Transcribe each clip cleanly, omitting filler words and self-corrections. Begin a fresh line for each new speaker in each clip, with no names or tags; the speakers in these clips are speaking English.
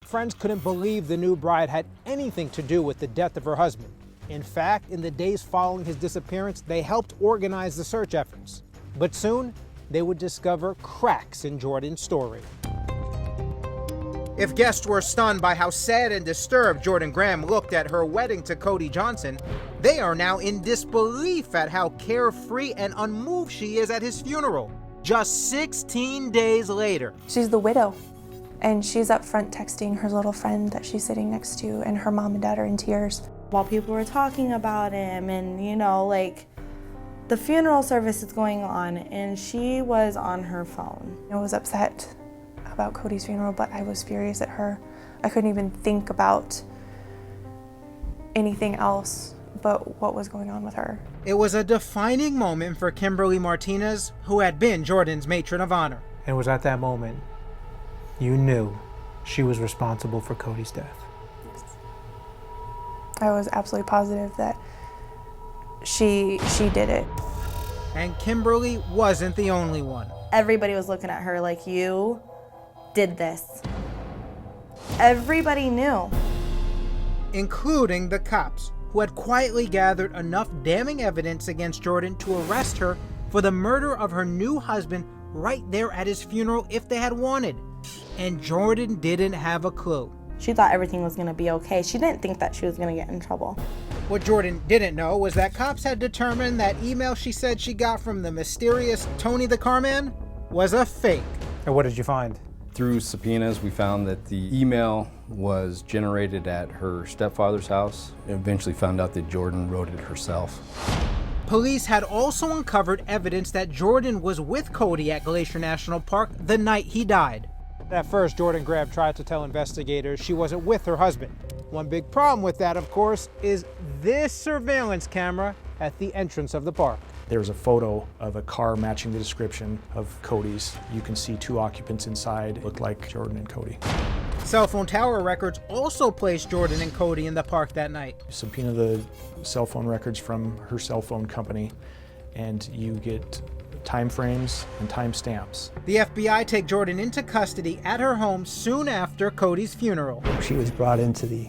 Friends couldn't believe the new bride had anything to do with the death of her husband. In fact, in the days following his disappearance, they helped organize the search efforts. But soon, they would discover cracks in Jordan's story. If guests were stunned by how sad and disturbed Jordan Graham looked at her wedding to Cody Johnson, they are now in disbelief at how carefree and unmoved she is at his funeral, just 16 days later.
She's the widow, and she's up front texting her little friend that she's sitting next to, and her mom and dad are in tears.
While people were talking about him and, the funeral service is going on, and she was on her phone.
I was upset about Cody's funeral, but I was furious at her. I couldn't even think about anything else but what was going on with her.
It was a defining moment for Kimberly Martinez, who had been Jordan's matron of honor. And it was at that moment you knew she was responsible for Cody's death.
I was absolutely positive that she did it.
And Kimberly wasn't the only one.
Everybody was looking at her like, you did this. Everybody knew.
Including the cops, who had quietly gathered enough damning evidence against Jordan to arrest her for the murder of her new husband right there at his funeral if they had wanted. And Jordan didn't have a clue.
She thought everything was going to be okay. She didn't think that she was going to get in trouble.
What Jordan didn't know was that cops had determined that email she said she got from the mysterious Tony the Carman was a fake. And what did you find?
Through subpoenas, we found that the email was generated at her stepfather's house. Eventually found out that Jordan wrote it herself.
Police had also uncovered evidence that Jordan was with Cody at Glacier National Park the night he died. At first, Jordan Graham tried to tell investigators she wasn't with her husband. One big problem with that, of course, is this surveillance camera at the entrance of the park.
There's a photo of a car matching the description of Cody's. You can see two occupants inside, looked like Jordan and Cody.
Cell phone tower records also placed Jordan and Cody in the park that night.
Subpoena the cell phone records from her cell phone company, and you get time frames and time stamps.
The FBI take Jordan into custody at her home soon after Cody's funeral.
She was brought into the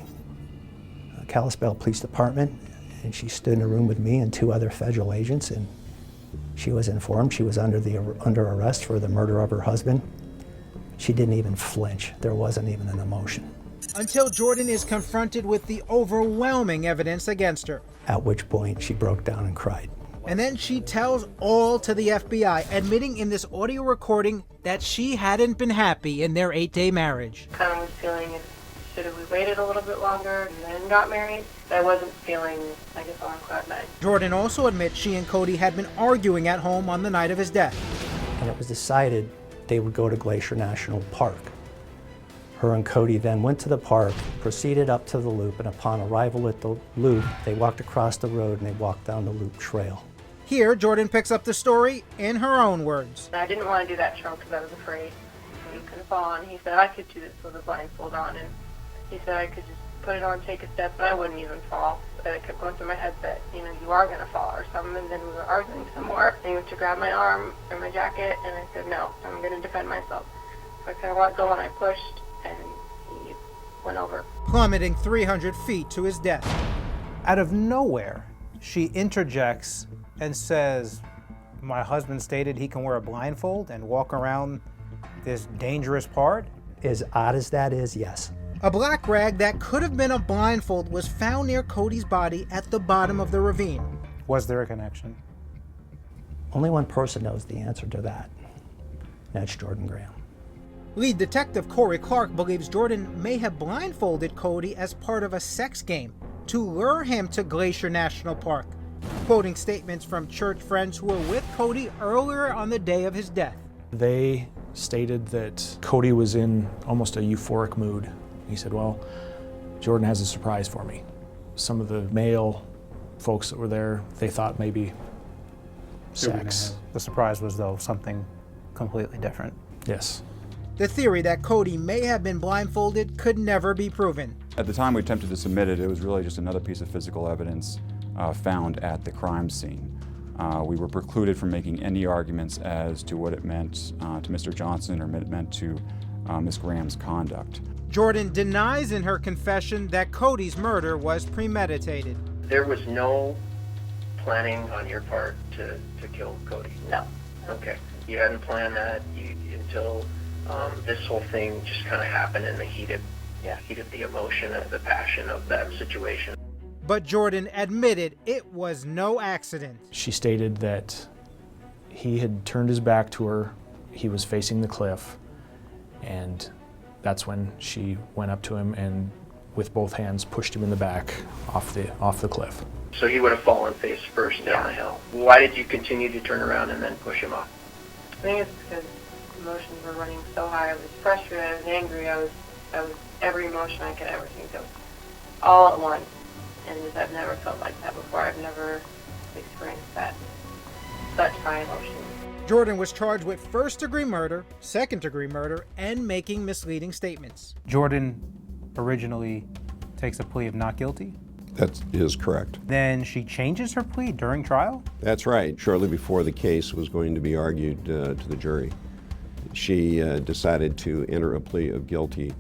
Kalispell Police Department, and she stood in a room with me and two other federal agents, and she was informed she was under arrest for the murder of her husband. She didn't even flinch. There wasn't even an emotion.
Until Jordan is confronted with the overwhelming evidence against her.
At which point she broke down and cried.
And then she tells all to the FBI, admitting in this audio recording that she hadn't been happy in their 8-day marriage.
Kind of was feeling, should have we waited a little bit longer and then got married? I wasn't feeling like it's on cloud nine.
Jordan also admits she and Cody had been arguing at home on the night of his death.
And it was decided they would go to Glacier National Park. Her and Cody then went to the park, proceeded up to the loop, and upon arrival at the loop, they walked across the road and they walked down the loop trail.
Here, Jordan picks up the story in her own words.
I didn't want to do that show because I was afraid he could fall, and he said I could do this with a blindfold on, and he said I could just put it on, take a step, and I wouldn't even fall. But it kept going through my head that, you are going to fall or something, and then we were arguing some more. And he went to grab my arm or my jacket, and I said, no, I'm going to defend myself. So I kind of let go and I pushed, and he went over.
Plummeting 300 feet to his death. Out of nowhere, she interjects and says, my husband stated he can wear a blindfold and walk around this dangerous part?
As odd as that is, yes.
A black rag that could have been a blindfold was found near Cody's body at the bottom of the ravine. Was there a connection?
Only one person knows the answer to that. That's Jordan Graham.
Lead detective Corey Clark believes Jordan may have blindfolded Cody as part of a sex game to lure him to Glacier National Park, quoting statements from church friends who were with Cody earlier on the day of his death.
They stated that Cody was in almost a euphoric mood. He said, well, Jordan has a surprise for me. Some of the male folks that were there, they thought maybe sex.
The surprise was, though, something completely different.
Yes.
The theory that Cody may have been blindfolded could never be proven.
At the time we attempted to submit it, it was really just another piece of physical evidence found at the crime scene. We were precluded from making any arguments as to what it meant to Mr. Johnson or what it meant to Ms. Graham's conduct.
Jordan denies in her confession that Cody's murder was premeditated.
There was no planning on your part to kill Cody?
No.
Okay. You hadn't planned that until this whole thing just kind of happened in the heat of the emotion and the passion of that situation.
But Jordan admitted it was no accident.
She stated that he had turned his back to her, he was facing the cliff, and that's when she went up to him and with both hands pushed him in the back off the cliff.
So he would have fallen face first down the hill. Why did you continue to turn around and then push him off?
I think it's because emotions were running so high. I was frustrated, I was angry, I was every emotion I could ever think of, all at once. And just, I've never felt like that before. I've never experienced such high emotions.
Jordan was charged with first-degree murder, second-degree murder, and making misleading statements. Jordan originally takes a plea of not guilty.
That is correct.
Then she changes her plea during trial?
That's right. Shortly before the case was going to be argued to the jury, she decided to enter a plea of guilty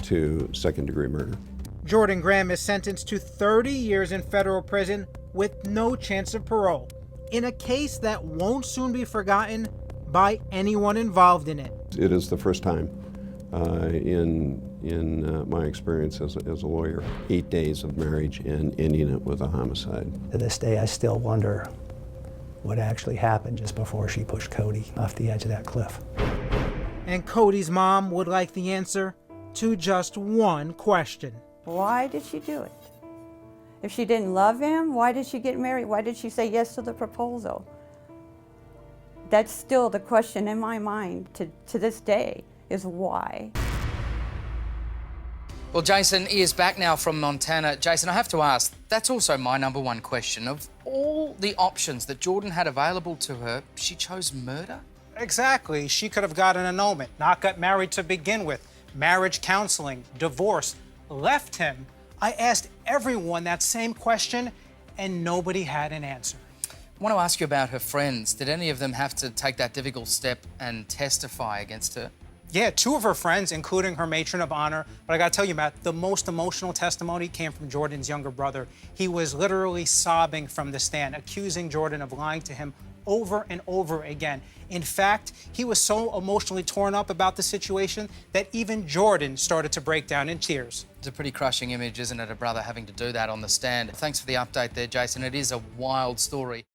to second-degree murder.
Jordan Graham is sentenced to 30 years in federal prison with no chance of parole, in a case that won't soon be forgotten by anyone involved in it.
It is the first time in my experience as a lawyer, 8 days of marriage and ending it with a homicide.
To this day, I still wonder what actually happened just before she pushed Cody off the edge of that cliff.
And Cody's mom would like the answer to just one question.
Why did she do it? If she didn't love him, why did she get married? Why did she say yes to the proposal? That's still the question in my mind to this day, is why.
Well, Jason is back now from Montana. Jason, I have to ask, that's also my number one question. Of all the options that Jordan had available to her, she chose murder?
Exactly. She could have gotten an annulment, not got married to begin with, marriage counseling, divorce, left him. I asked everyone that same question, and nobody had an answer.
I want to ask you about her friends. Did any of them have to take that difficult step and testify against her?
Yeah, 2 of her friends, including her matron of honor. But I gotta tell you, Matt, the most emotional testimony came from Jordan's younger brother. He was literally sobbing from the stand, accusing Jordan of lying to him over and over again. In fact, he was so emotionally torn up about the situation that even Jordan started to break down in tears.
It's a pretty crushing image, isn't it, a brother having to do that on the stand? Thanks for the update there, Jason. It is a wild story.